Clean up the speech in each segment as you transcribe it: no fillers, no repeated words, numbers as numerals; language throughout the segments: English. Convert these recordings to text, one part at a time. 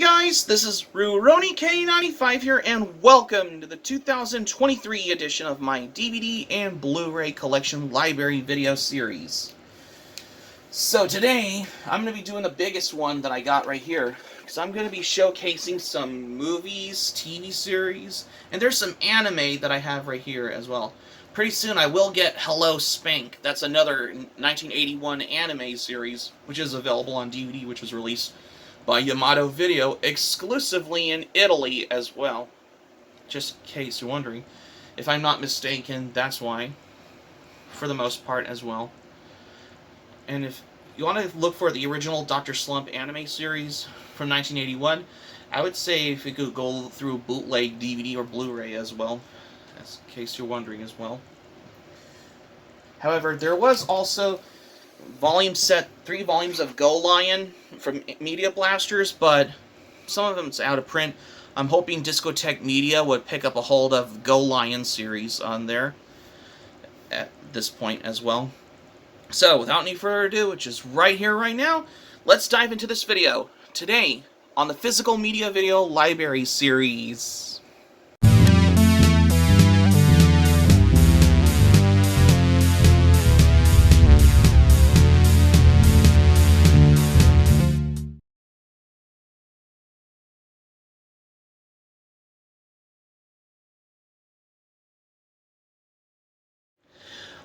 guys, this is Rurouni K95 here, and welcome to the 2023 edition of my DVD and Blu Ray Collection Library video series. So today, I'm going to be doing the biggest one that I got right here, because I'm going to be showcasing some movies, TV series, and there's some anime that I have right here as well. Pretty soon I will get Hello Spank. That's another 1981 anime series, which is available on DVD, which was released by Yamato Video exclusively in Italy as well. Just in case you're wondering. If I'm not mistaken, that's why. For the most part as well. And if you want to look for the original Dr. Slump anime series from 1981, I would say if you could go through bootleg DVD or Blu-ray as well. As in case you're wondering as well. However, there was also three volumes of Go Lion from Media Blasters, but some of them's out of print. I'm hoping Discotheque Media would pick up a hold of Go Lion series on there at this point as well. So, without any further ado, which is right here, right now, let's dive into this video. Today, on the Physical Media Video Library series.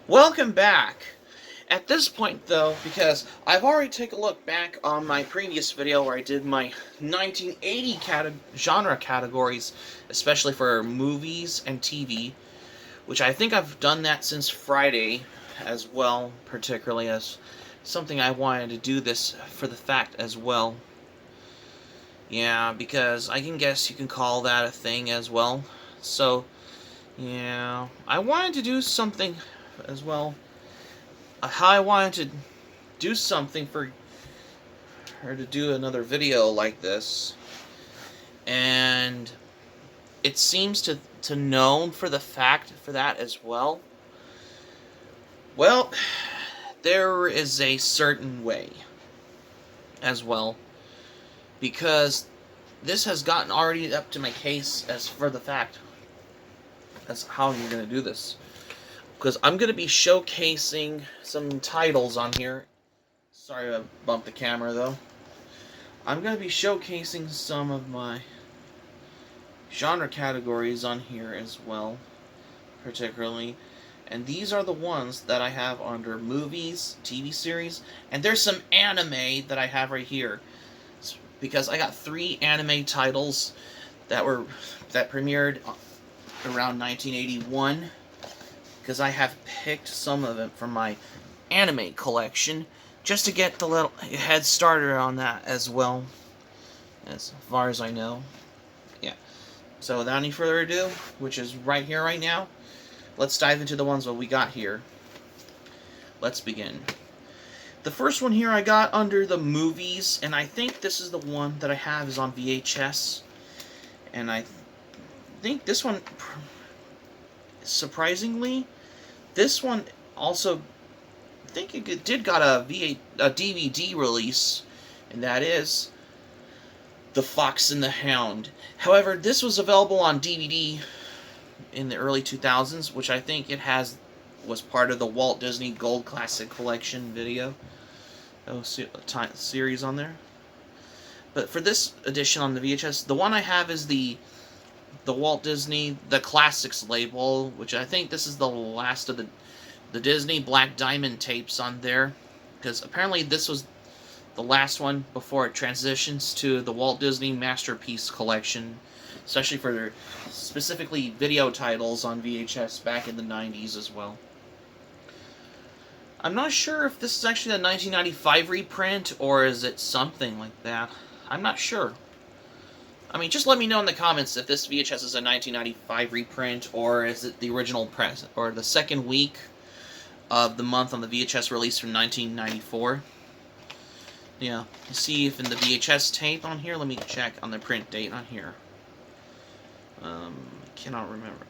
Welcome back. At this point, though, because I've already taken a look back on my previous video where I did my 1980 genre categories, especially for movies and TV, which I think I've done that since Friday as well, particularly as something I wanted to do this for the fact as well. Yeah, because I can guess you can call that a thing as well. So, yeah, I wanted to do something as well. How I wanted to do something for her to do another video like this, and it seems to known for the fact for that as well. Well, there is a certain way as well, because this has gotten already up to my case as for the fact as how you're going to do this. Because I'm going to be showcasing some titles on here. Sorry I bumped the camera, though. I'm going to be showcasing some of my genre categories on here as well, particularly. And these are the ones that I have under movies, TV series, and there's some anime that I have right here. Because I got 3 anime titles that premiered around 1981. Because I have picked some of it from my anime collection, just to get the little head starter on that as well, as far as I know. Yeah. So without any further ado, which is right here, right now, let's dive into the ones that we got here. Let's begin. The first one here I got under the movies, and I think this is the one that I have is on VHS, and I think this one, surprisingly, this one also, I think it did got a DVD release, and that is The Fox and the Hound. However, this was available on DVD in the early 2000s, which I think was part of the Walt Disney Gold Classic Collection video series on there. But for this edition on the VHS, the one I have is the Walt Disney, the Classics label, which I think this is the last of the Disney Black Diamond tapes on there, because apparently this was the last one before it transitions to the Walt Disney Masterpiece Collection, especially for their specifically video titles on VHS back in the 90s as well. I'm not sure if this is actually a 1995 reprint, or is it something like that. I'm not sure. I mean, just let me know in the comments if this VHS is a 1995 reprint, or is it the original press, or the second week of the month on the VHS release from 1994. Yeah, you see if in the VHS tape on here, let me check on the print date on here. Cannot remember.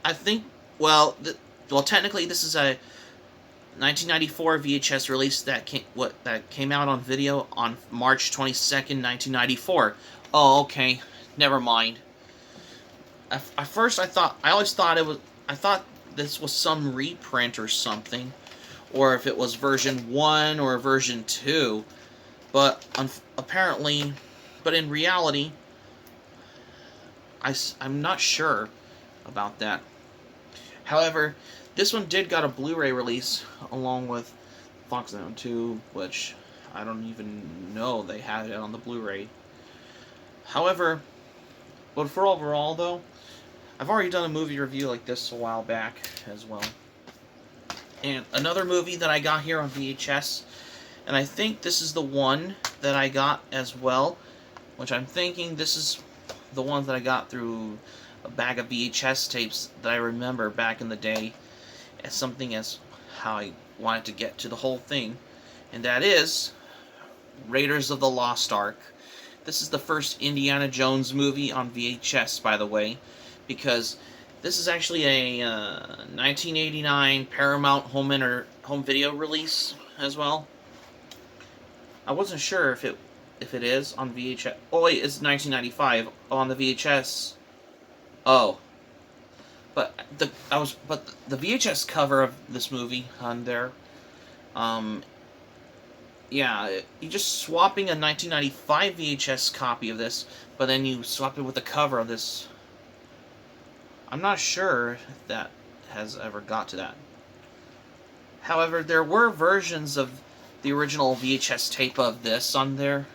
I think, well, technically this is a 1994 VHS release that came out on video on March 22nd, 1994. Oh, okay, never mind. At first, I always thought I thought this was some reprint or something, or if it was version 1 or version 2, but apparently, but in reality, I'm not sure about that. However, this one did got a Blu-ray release along with Fox Zone 2, which I don't even know they had it on the Blu-ray. However, but for overall though, I've already done a movie review like this a while back as well. And another movie that I got here on VHS, and I think this is the one that I got as well, which I'm thinking this is the one that I got through a bag of VHS tapes that I remember back in the day as something as how I wanted to get to the whole thing, and that is Raiders of the Lost Ark. This is the first Indiana Jones movie on VHS, by the way, because this is actually a 1989 Paramount home video release as well. I wasn't sure if it is on VHS. Oh wait, it's 1995 on the VHS. Oh, but the VHS cover of this movie on there, yeah, you just swapping a 1995 VHS copy of this, but then you swap it with the cover of this. I'm not sure if that has ever got to that. However, there were versions of the original VHS tape of this on there,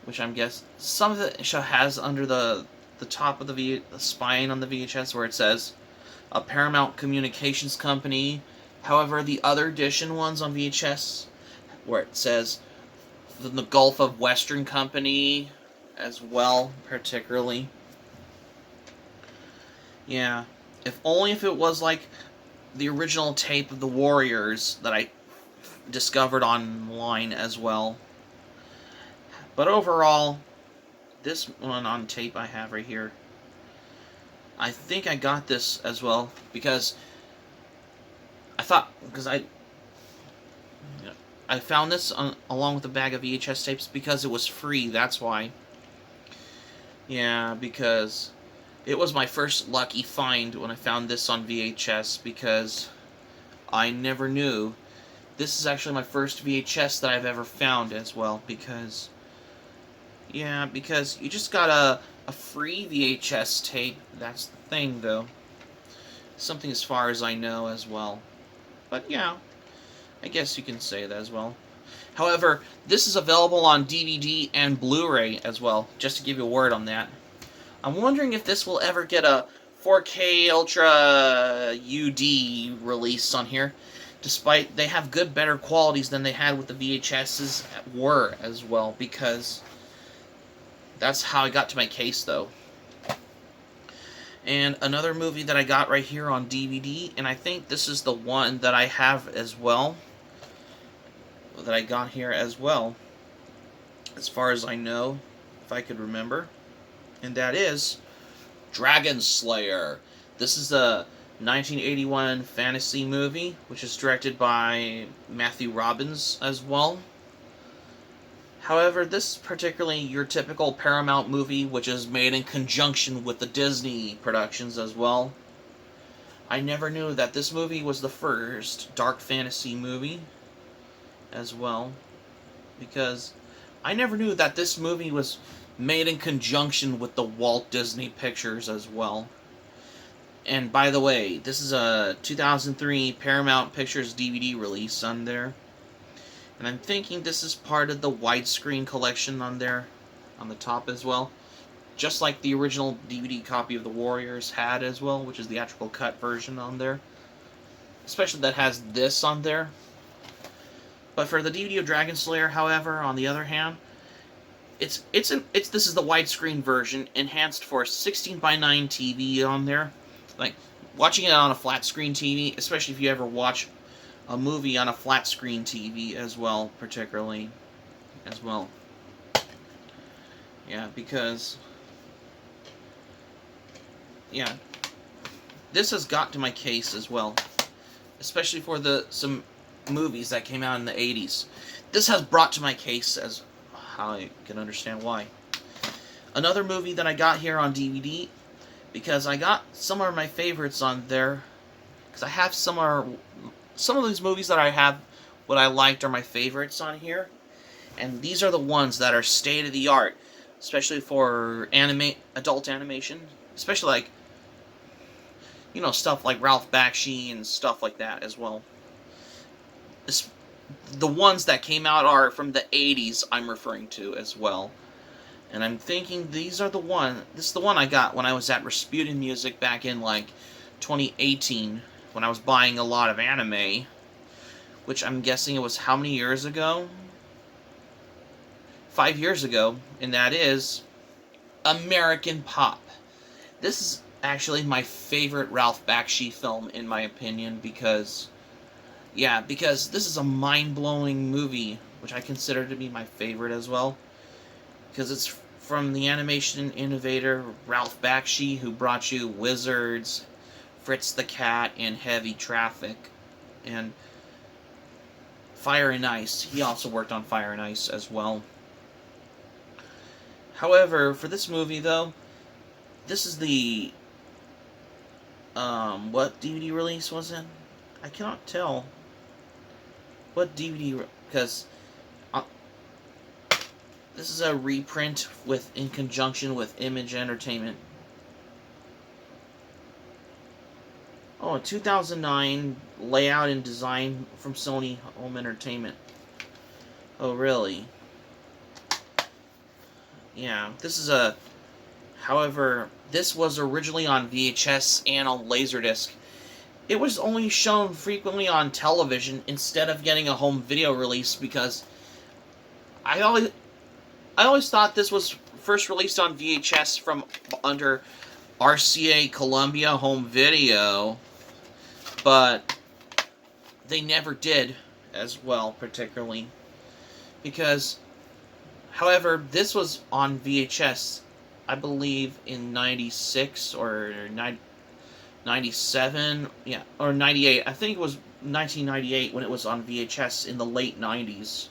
which I'm guessing some of it has under the top of the spine on the VHS where it says a Paramount Communications Company. However, the other edition ones on VHS where it says the Gulf of Western Company as well, particularly. Yeah, if only if it was like the original tape of the Warriors that I discovered online as well. But overall, this one on tape I have right here, I think I got this as well because I found this along with a bag of VHS tapes because it was free, that's why. Yeah, because it was my first lucky find when I found this on VHS, because I never knew. This is actually my first VHS that I've ever found as well, because yeah, because you just got a free VHS tape. That's the thing, though. Something as far as I know as well. But yeah, I guess you can say that as well. However, this is available on DVD and Blu Ray as well, just to give you a word on that. I'm wondering if this will ever get a 4K Ultra UD release on here, despite they have better qualities than they had with the VHSs were as well, because that's how I got to my case, though. And another movie that I got right here on DVD, and I think this is the one that I have as well, that I got here as well, as far as I know, if I could remember, and that is Dragon Slayer. This is a 1981 fantasy movie, which is directed by Matthew Robbins as well. However, this is particularly your typical Paramount movie, which is made in conjunction with the Disney productions as well. I never knew that this movie was the first dark fantasy movie as well, because I never knew that this movie was made in conjunction with the Walt Disney Pictures as well. And by the way, this is a 2003 Paramount Pictures DVD release on there. And I'm thinking this is part of the widescreen collection on there, on the top as well. Just like the original DVD copy of The Warriors had as well, which is the theatrical cut version on there. Especially that has this on there. But for the DVD of Dragon Slayer, however, on the other hand, this is the widescreen version, enhanced for 16:9 TV on there. Like, watching it on a flat screen TV, especially if you ever watch a movie on a flat screen TV as well, particularly as well. Yeah, because this has got to my case as well, especially for some movies that came out in the 80s. This has brought to my case as how I can understand why. Another movie that I got here on DVD, because I got some of my favorites on there, because I have some of these movies that I have, what I liked are my favorites on here, and these are the ones that are state of the art, especially for adult animation, especially like, you know, stuff like Ralph Bakshi and stuff like that as well. The ones that came out are from the 80s I'm referring to as well. And I'm thinking this is the one I got when I was at Rasputin Music back in like 2018, when I was buying a lot of anime, which I'm guessing it was how many years ago? 5 years ago, and that is American Pop. This is actually my favorite Ralph Bakshi film, in my opinion, because this is a mind-blowing movie, which I consider to be my favorite as well, because it's from the animation innovator Ralph Bakshi, who brought you Wizards, Fritz the Cat, and Heavy Traffic, and Fire and Ice. He also worked on Fire and Ice as well. However, for this movie, though, this is the what DVD release was it? I cannot tell what DVD, because this is a reprint in conjunction with Image Entertainment. Oh, a 2009 layout and design from Sony Home Entertainment. Oh, really? Yeah, however, this was originally on VHS and on Laserdisc. It was only shown frequently on television instead of getting a home video release, because I always thought this was first released on VHS from under RCA Columbia Home Video, but they never did as well, particularly. Because, however, this was on VHS, I believe, in 96 or 97, yeah, or 98. I think it was 1998 when it was on VHS in the late 90s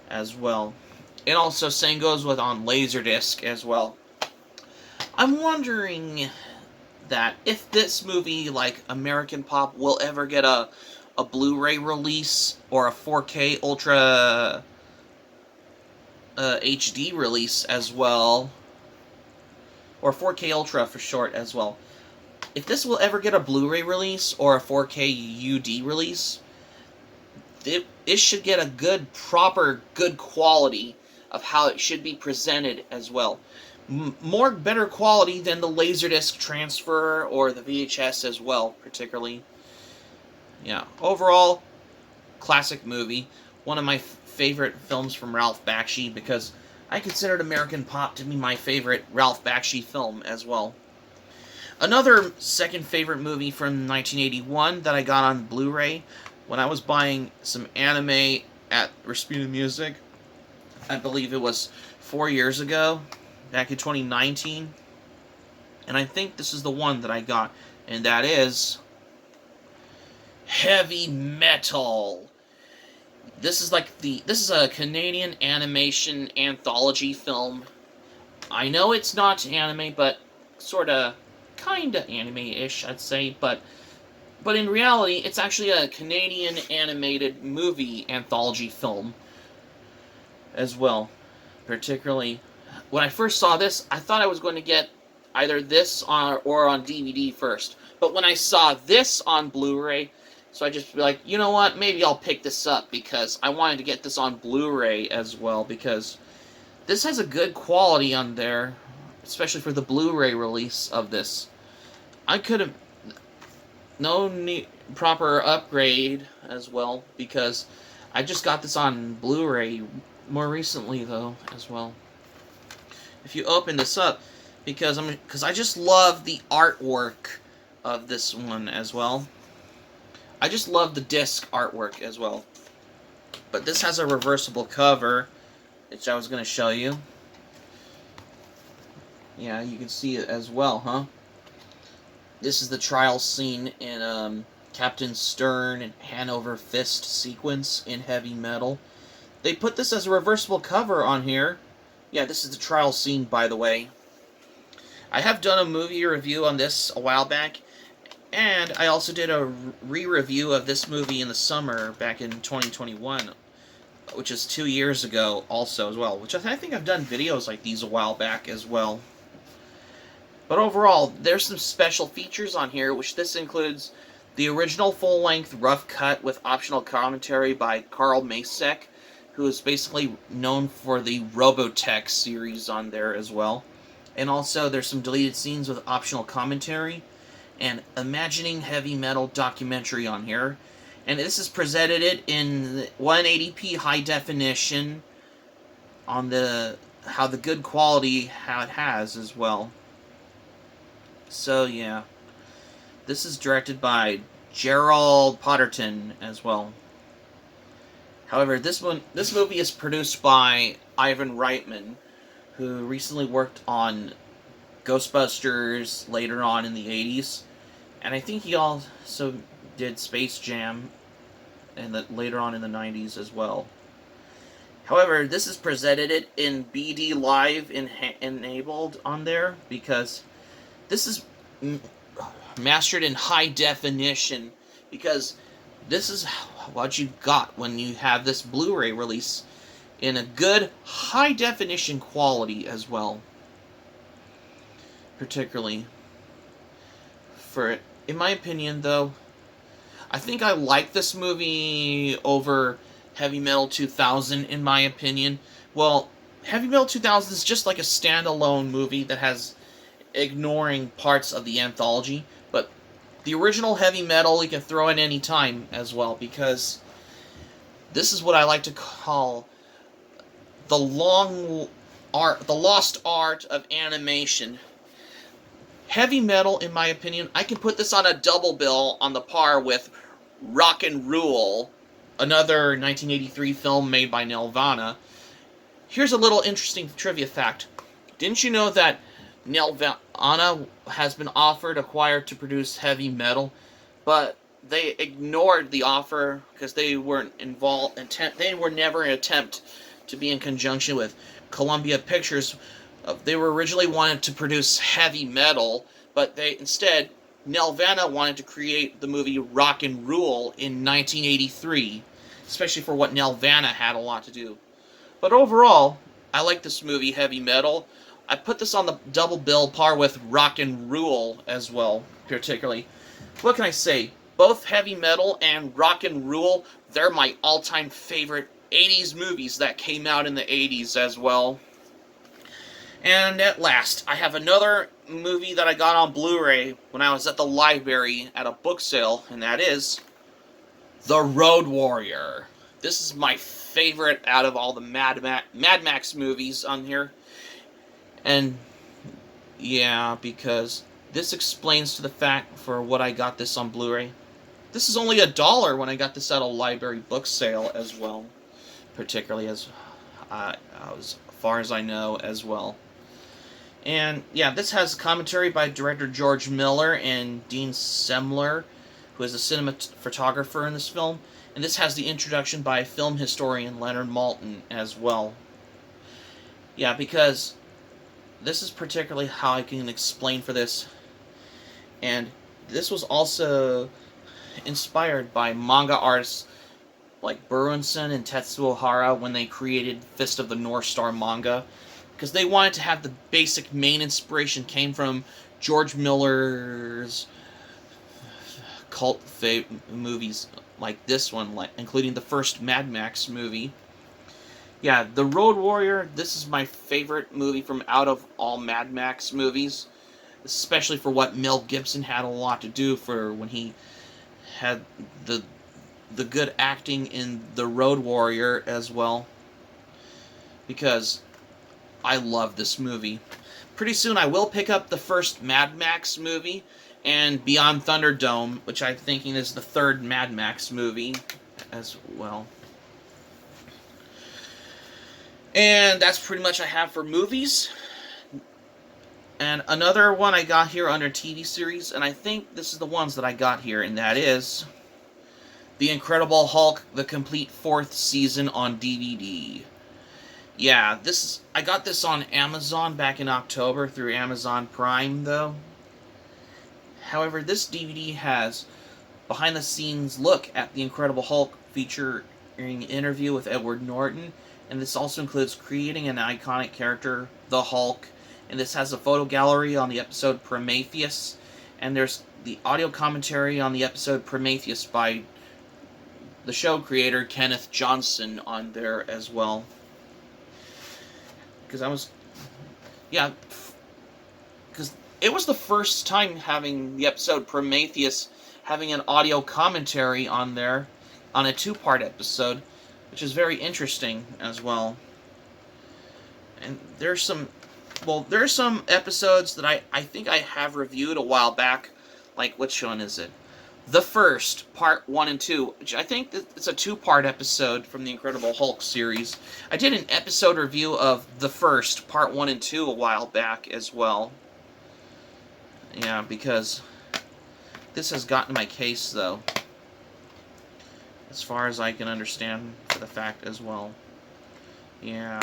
as well. And also, same goes with on Laserdisc as well. I'm wondering that if this movie, like American Pop, will ever get a Blu Ray release or a 4K Ultra HD release as well, or 4K Ultra for short as well. If this will ever get a Blu Ray release or a 4K UD release, it should get a good quality of how it should be presented as well. Better quality than the Laserdisc transfer or the VHS as well, particularly. Yeah, overall, classic movie. One of my favorite films from Ralph Bakshi, because I considered American Pop to be my favorite Ralph Bakshi film as well. Another second favorite movie from 1981 that I got on Blu-ray when I was buying some anime at Rasputin Music. I believe it was 4 years ago, back in 2019. And I think this is the one that I got, and that is Heavy Metal. This is a Canadian animation anthology film. I know it's not anime, but sorta, kinda anime-ish, I'd say, but in reality, it's actually a Canadian animated movie anthology film as well. Particularly, when I first saw this, I thought I was going to get either this or on DVD first. But when I saw this on Blu-ray, so I just be like, you know what, maybe I'll pick this up, because I wanted to get this on Blu-ray as well, because this has a good quality on there, especially for the Blu-ray release of this. I could have proper upgrade as well, because I just got this on Blu-ray more recently though as well. If you open this up, because I just love the artwork of this one as well. I just love the disc artwork as well. But this has a reversible cover, which I was going to show you. Yeah, you can see it as well, huh? This is the trial scene in Captain Stern and Hanover Fist sequence in Heavy Metal. They put this as a reversible cover on here. Yeah, this is the trial scene, by the way. I have done a movie review on this a while back, and I also did a re-review of this movie in the summer back in 2021, which is 2 years ago also as well, which I think I've done videos like these a while back as well. But overall, there's some special features on here, which this includes the original full-length rough cut with optional commentary by Carl Macek, who is basically known for the Robotech series on there as well. And also, there's some deleted scenes with optional commentary, and Imagining Heavy Metal documentary on here. And this is presented it in 180p high definition on the good quality how it has as well. So yeah, this is directed by Gerald Potterton as well. However, this movie is produced by Ivan Reitman, who recently worked on Ghostbusters later on in the 80s, and I think he also did Space Jam and later on in the 90s as well. However, this is presented it in BD Live enabled on there because this is mastered in high definition, because this is what you got when you have this Blu-ray release in a good high definition quality as well. Particularly for it. In my opinion, though, I think I like this movie over Heavy Metal 2000, in my opinion. Well, Heavy Metal 2000 is just like a standalone movie that has ignoring parts of the anthology, but the original Heavy Metal you can throw in any time as well, because this is what I like to call the lost art of animation. Heavy Metal, in my opinion, I can put this on a double bill on the par with Rock and Rule, another 1983 film made by Nelvana. Here's a little interesting trivia fact. Didn't you know that Nelvana has been acquired to produce Heavy Metal, but they ignored the offer because they weren't involved. They were never an attempt to be in conjunction with Columbia Pictures. They were originally wanted to produce Heavy Metal, but instead Nelvana wanted to create the movie Rock and Rule in 1983, especially for what Nelvana had a lot to do. But overall, I like this movie, Heavy Metal. I put this on the double bill par with Rock and Rule as well, particularly. What can I say? Both Heavy Metal and Rock and Rule, they're my all-time favorite 80s movies that came out in the 80s as well. And at last, I have another movie that I got on Blu-ray when I was at the library at a book sale, and that is The Road Warrior. This is my favorite out of all the Mad Max movies on here. And yeah, because this explains to the fact for what I got this on Blu-ray. This is only $1 when I got this at a library book sale as well, particularly as far as I know as well. And yeah, this has commentary by director George Miller and Dean Semler, who is a cinematographer in this film. And this has the introduction by film historian Leonard Maltin as well. Yeah, because this is particularly how I can explain for this. And this was also inspired by manga artists like Burunsen and Tetsuo Hara when they created Fist of the North Star manga, because they wanted to have the basic main inspiration came from George Miller's cult movies like this one, including the first Mad Max movie. Yeah, The Road Warrior, this is my favorite movie from out of all Mad Max movies, especially for what Mel Gibson had a lot to do for when he had the good acting in The Road Warrior as well, because I love this movie. Pretty soon I will pick up the first Mad Max movie and Beyond Thunderdome, which I'm thinking is the third Mad Max movie as well. And that's pretty much I have for movies. And another one I got here under TV series, and I think this is the ones that I got here, and that is The Incredible Hulk, the complete 4th season on DVD. Yeah, I got this on Amazon back in October through Amazon Prime, though. However, this DVD has behind-the-scenes look at The Incredible Hulk featuring an interview with Edward Norton, and this also includes creating an iconic character, the Hulk, and this has a photo gallery on the episode Prometheus, and there's the audio commentary on the episode Prometheus by the show creator Kenneth Johnson on there as well. Because it was the first time having the episode Prometheus having an audio commentary on there, on a 2-part episode, which is very interesting as well. And there's some episodes that I think I have reviewed a while back, like, which one is it? The First, Part 1 and 2, which I think it's a 2-part episode from the Incredible Hulk series. I did an episode review of The First, Part 1 and 2 a while back as well. Yeah, because this has gotten my case, though, as far as I can understand for the fact as well. Yeah.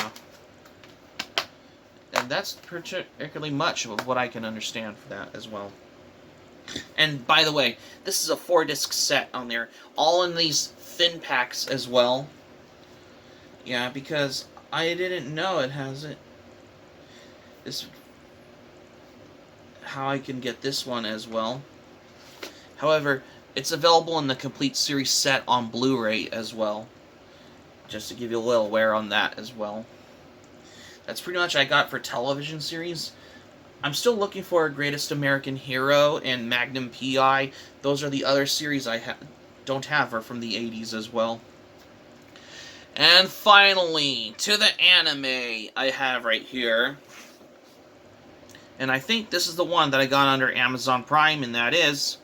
And that's particularly much of what I can understand for that as well. And, by the way, this is a 4-disc set on there, all in these thin packs as well. Yeah, because I didn't know it has it. This, how I can get this one as well. However, it's available in the complete series set on Blu-ray as well. Just to give you a little aware on that as well. That's pretty much I got for television series. I'm still looking for Greatest American Hero and Magnum P.I. Those are the other series I don't have, are from the 80s as well. And finally, to the anime I have right here. And I think this is the one that I got under Amazon Prime, and that is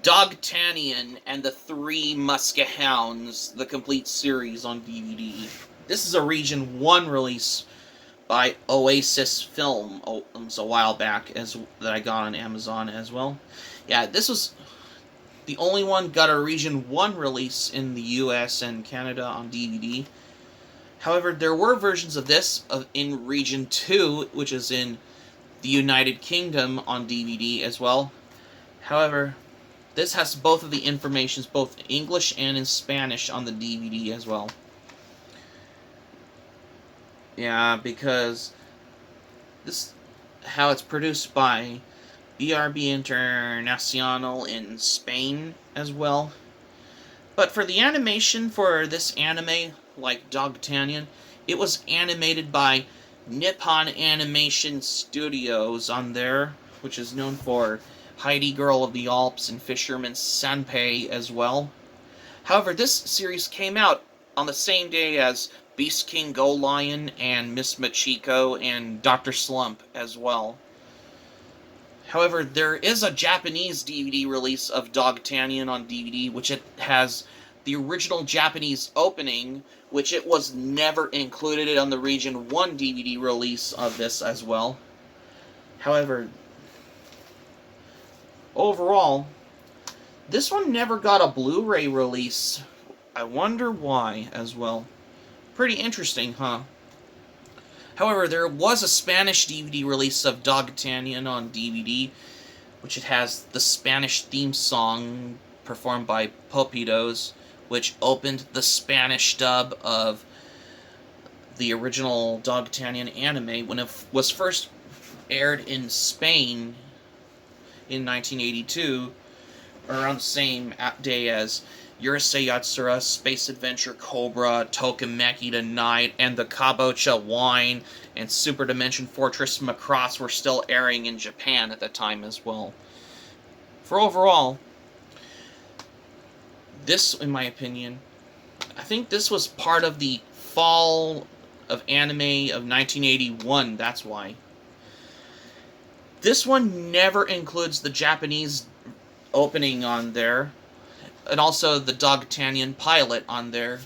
Dogtanian and the Three Muskehounds, the complete series on DVD. This is a Region 1 release by Oasis Film a while back that I got on Amazon as well. Yeah, this was the only one got a Region 1 release in the US and Canada on DVD. However, there were versions of this in Region 2, which is in the United Kingdom on DVD as well. However, this has both of the informations, both in English and in Spanish on the DVD as well. Yeah, because this how it's produced by BRB Internacional in Spain as well. But for the animation for this anime, like Dogtanian, it was animated by Nippon Animation Studios on there, which is known for Heidi Girl of the Alps and Fisherman Sanpei as well. However, this series came out on the same day as Beast King Go Lion and Miss Machiko and Dr. Slump as well. However, there is a Japanese DVD release of Dogtanian on DVD, which it has the original Japanese opening, which it was never included on the Region 1 DVD release of this as well. However, overall, this one never got a Blu-ray release. I wonder why as well. Pretty interesting, huh? However, there was a Spanish DVD release of Dogtanian on DVD, which it has the Spanish theme song performed by Popitos, which opened the Spanish dub of the original Dogtanian anime when it was first aired in Spain in 1982, around the same day as Urusei Yatsura, Space Adventure Cobra, Tokimeki Tonight, and the Kabocha Wine and Super Dimension Fortress Macross were still airing in Japan at the time as well. For overall, this, in my opinion, I think this was part of the fall of anime of 1981, that's why. This one never includes the Japanese opening on there, and also the Dogtanian pilot on there.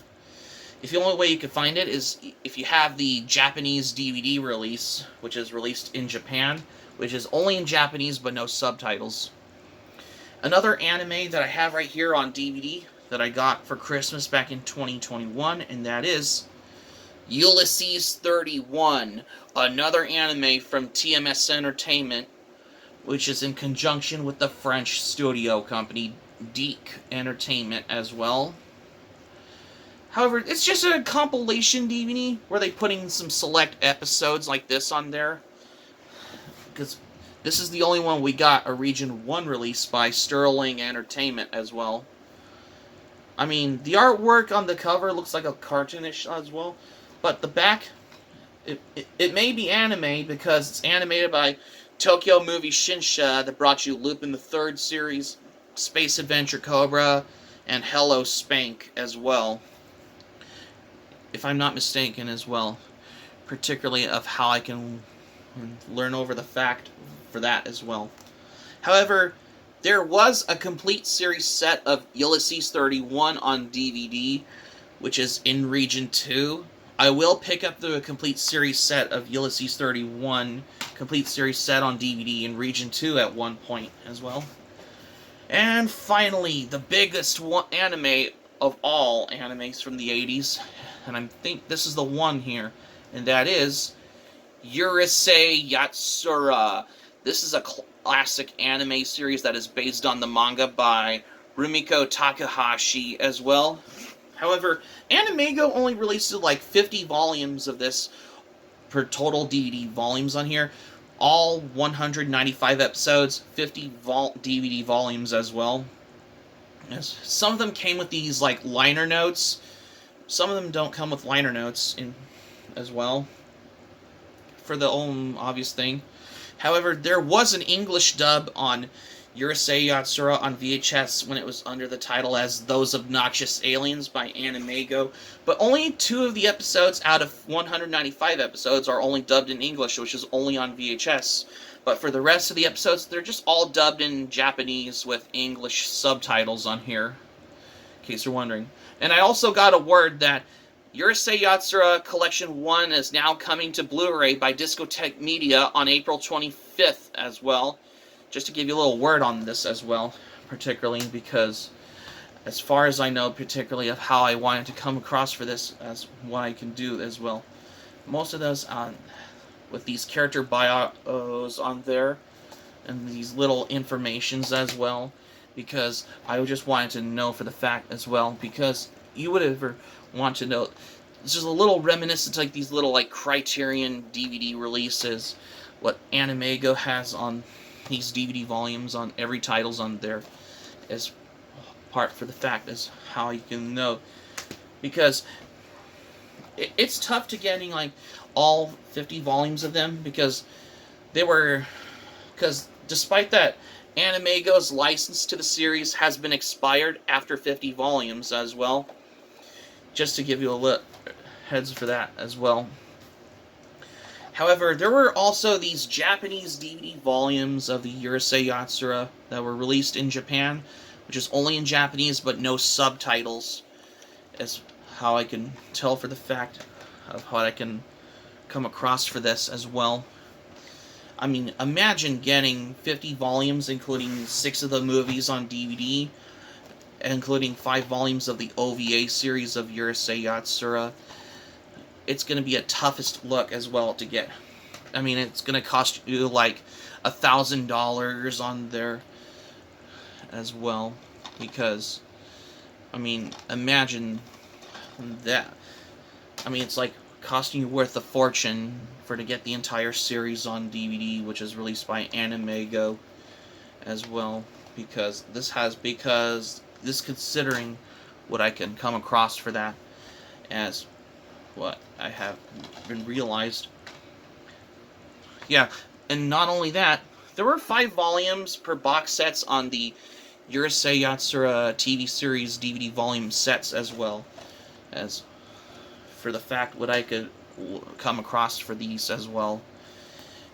If the only way you can find it is if you have the Japanese DVD release, which is released in Japan, which is only in Japanese but no subtitles. Another anime that I have right here on DVD that I got for Christmas back in 2021, and that is Ulysses 31, another anime from TMS Entertainment, which is in conjunction with the French studio company DiC Entertainment as well. However, it's just a compilation DVD where they put in some select episodes like this on there. Because this is the only one we got a Region 1 release by Sterling Entertainment as well. I mean, the artwork on the cover looks like a cartoonish as well. But the back, it may be anime because it's animated by Tokyo Movie Shinsha that brought you Lupin the Third series, Space Adventure Cobra, and Hello Spank as well. If I'm not mistaken as well. Particularly of how I can learn over the fact for that as well. However, there was a complete series set of Ulysses 31 on DVD, which is in Region 2. I will pick up the complete series set of Ulysses 31, complete series set on DVD in Region 2 at one point as well. And finally, the biggest anime of all animes from the 80s, and I think this is the one here, and that is Urusei Yatsura. This is a classic anime series that is based on the manga by Rumiko Takahashi as well. However, Animego only released like 50 volumes of this per total DVD volumes on here. All 195 episodes, 50 DVD volumes as well. Yes. Some of them came with these like liner notes. Some of them don't come with liner notes as well. For the obvious thing. However, there was an English dub on Urusei Yatsura on VHS when it was under the title as Those Obnoxious Aliens by Animego, but only 2 of the episodes out of 195 episodes are only dubbed in English, which is only on VHS. But for the rest of the episodes, they're just all dubbed in Japanese with English subtitles on here, in case you're wondering. And I also got a word that Urusei Yatsura Collection 1 is now coming to Blu-ray by Discotek Media on April 25th as well. Just to give you a little word on this as well, particularly because, as far as I know, particularly of how I wanted to come across for this as what I can do as well. Most of those with these character bios on there, and these little informations as well, because I just wanted to know for the fact as well, because you would ever want to know, this is a little reminiscent like these little like Criterion DVD releases, what Animego has on these DVD volumes on every titles on there, as part for the fact as how you can know, because it's tough to getting like all 50 volumes of them, because despite that, Animego's license to the series has been expired after 50 volumes as well. Just to give you a little heads for that as well. However, there were also these Japanese DVD volumes of the Urusei Yatsura that were released in Japan, which is only in Japanese but no subtitles, as how I can tell for the fact of how I can come across for this as well. I mean, imagine getting 50 volumes, including 6 of the movies on DVD, including 5 volumes of the OVA series of Urusei Yatsura. It's going to be a toughest look as well to get. I mean, it's going to cost you like $1,000 on there as well, because, I mean, imagine that. I mean, it's like costing you worth a fortune to get the entire series on DVD, which is released by Animego as well, because this considering what I can come across for that as what I have been realized. Yeah, and not only that, there were 5 volumes per box sets on the Urusei Yatsura TV series DVD volume sets as well, as for the fact what I could come across for these as well.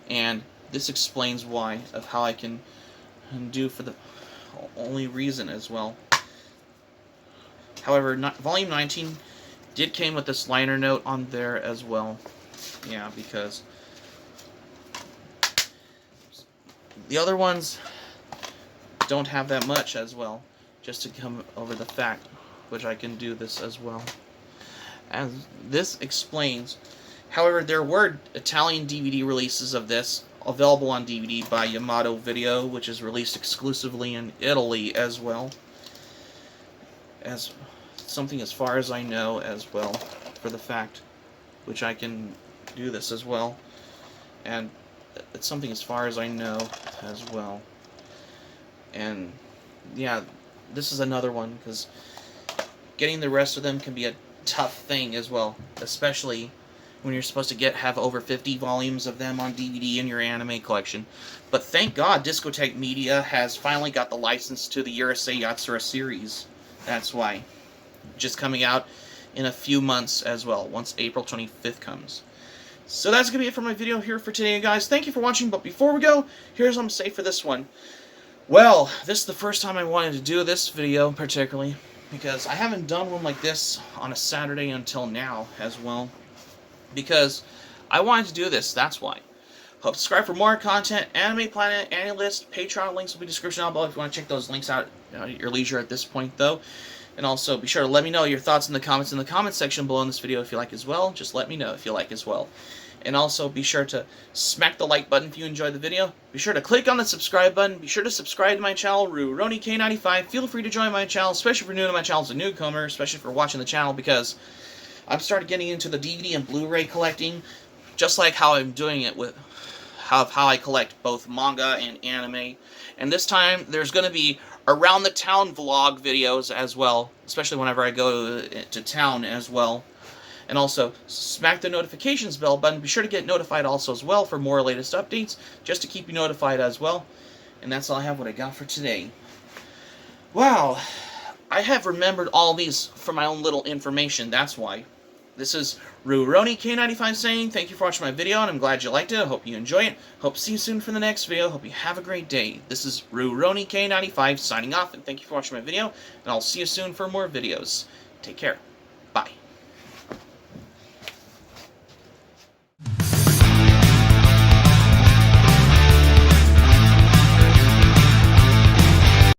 And this explains why of how I can do for the only reason as well. However, volume 19 did came with this liner note on there as well. Yeah, because the other ones don't have that much as well, just to come over the fact, which I can do this as well. As this explains, however, there were Italian DVD releases of this available on DVD by Yamato Video, which is released exclusively in Italy as well. As something as far as I know as well, for the fact, which I can do this as well. And it's something as far as I know as well. And yeah, this is another one, because getting the rest of them can be a tough thing as well, especially when you're supposed to have over 50 volumes of them on DVD in your anime collection. But thank God Discotek Media has finally got the license to the Urusei Yatsura series. That's why. Just coming out in a few months as well, once April 25th comes. So that's going to be it for my video here for today, guys. Thank you for watching, but before we go, here's what I'm saying for this one. Well, this is the first time I wanted to do this video, particularly, because I haven't done one like this on a Saturday until now as well. Because I wanted to do this, that's why. Hope subscribe for more content, Anime Planet, AniList, Patreon links will be in the description down below if you want to check those links out at your leisure at this point, though. And also, be sure to let me know your thoughts in the comments section below in this video if you like as well. Just let me know if you like as well. And also, be sure to smack the like button if you enjoyed the video. Be sure to click on the subscribe button. Be sure to subscribe to my channel, RuRoniK95. Feel free to join my channel, especially if you're new to my channel as a newcomer, especially if you're watching the channel, because I've started getting into the DVD and Blu Ray collecting, just like how I'm doing it with how I collect both manga and anime. And this time, there's going to be around the town vlog videos as well, especially whenever I go to town as well. And also, smack the notifications bell button. Be sure to get notified also as well for more latest updates, just to keep you notified as well. And that's all I have what I got for today. Wow, I have remembered all these for my own little information, that's why. This is RuRoniK95 saying thank you for watching my video, and I'm glad you liked it. I hope you enjoy it. Hope to see you soon for the next video. Hope you have a great day. This is RuRoniK95 signing off, and thank you for watching my video, and I'll see you soon for more videos. Take care.